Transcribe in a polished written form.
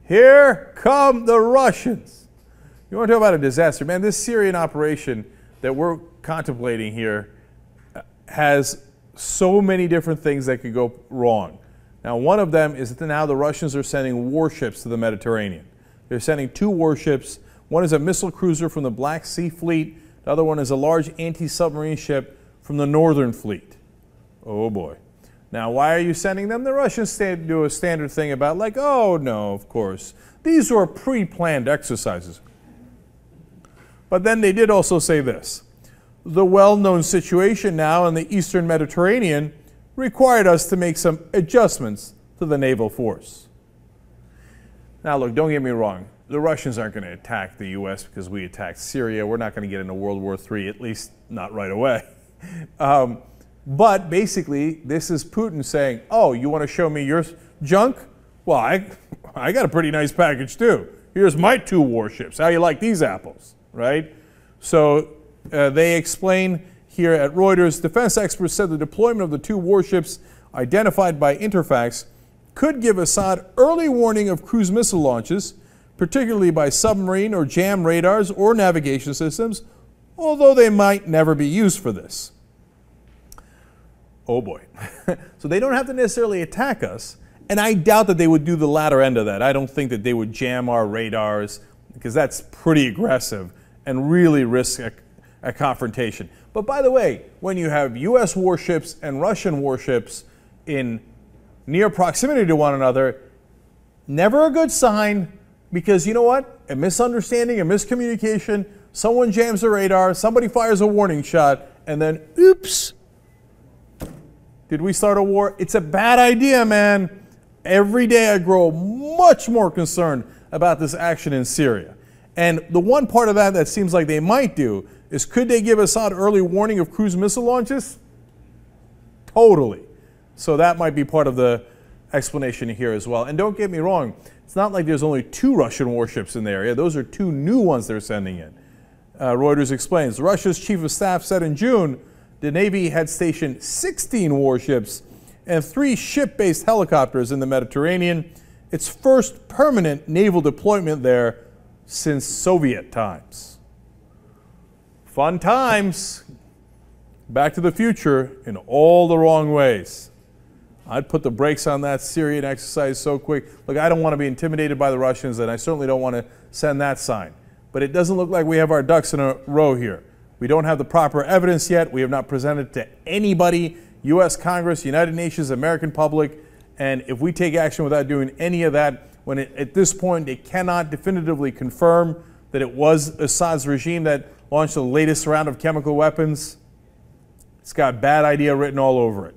Here come the Russians. You want to talk about a disaster? Man, this Syrian operation that we're contemplating here has so many different things that could go wrong. Now, one of them is that now the Russians are sending warships to the Mediterranean. They're sending 2 warships. One is a missile cruiser from the Black Sea Fleet. The other one is a large anti-submarine ship from the Northern Fleet. Oh boy. Now, why are you sending them? The Russians do a standard thing about like, oh no, of course. These were pre-planned exercises. But then they did also say this. The well-known situation now in the Eastern Mediterranean required us to make some adjustments to the naval force. Now look, don't get me wrong. The Russians aren't going to attack the U.S. because we attacked Syria. We're not going to get into World War III, at least not right away. But basically, this is Putin saying, oh, you want to show me your junk? Well, I got a pretty nice package too. Here's my 2 warships. How you like these apples, right? So they explain here at Reuters, defense experts said the deployment of the 2 warships identified by Interfax could give Assad early warning of cruise missile launches, particularly by submarine or jam radars or navigation systems, although they might never be used for this. Oh boy. So they don't have to necessarily attack us, and I doubt that they would do the latter end of that. I don't think that they would jam our radars, because that's pretty aggressive and really risk a confrontation. But by the way, when you have U.S. warships and Russian warships in near proximity to one another, never a good sign, because you know what? A misunderstanding, a miscommunication, someone jams a radar, somebody fires a warning shot, and then, oops, did we start a war? It's a bad idea, man. Every day I grow much more concerned about this action in Syria. And the one part of that seems like they might do is, could they give Assad early warning of cruise missile launches? Totally. So that might be part of the explanation here as well. And don't get me wrong, it's not like there's only 2 Russian warships in the area. Those are 2 new ones they're sending in. Reuters explains, Russia's chief of staff said in June the Navy had stationed 16 warships and 3 ship-based helicopters in the Mediterranean, its first permanent naval deployment there since Soviet times. Fun times. Back to the future in all the wrong ways. I'd put the brakes on that Syrian exercise so quick. Look, I don't want to be intimidated by the Russians, and I certainly don't want to send that sign. But it doesn't look like we have our ducks in a row here. We don't have the proper evidence yet. We have not presented to anybody, U.S. Congress, United Nations, American public. And if we take action without doing any of that, when at this point it cannot definitively confirm that it was Assad's regime that launched the latest round of chemical weapons, it's got bad idea written all over it.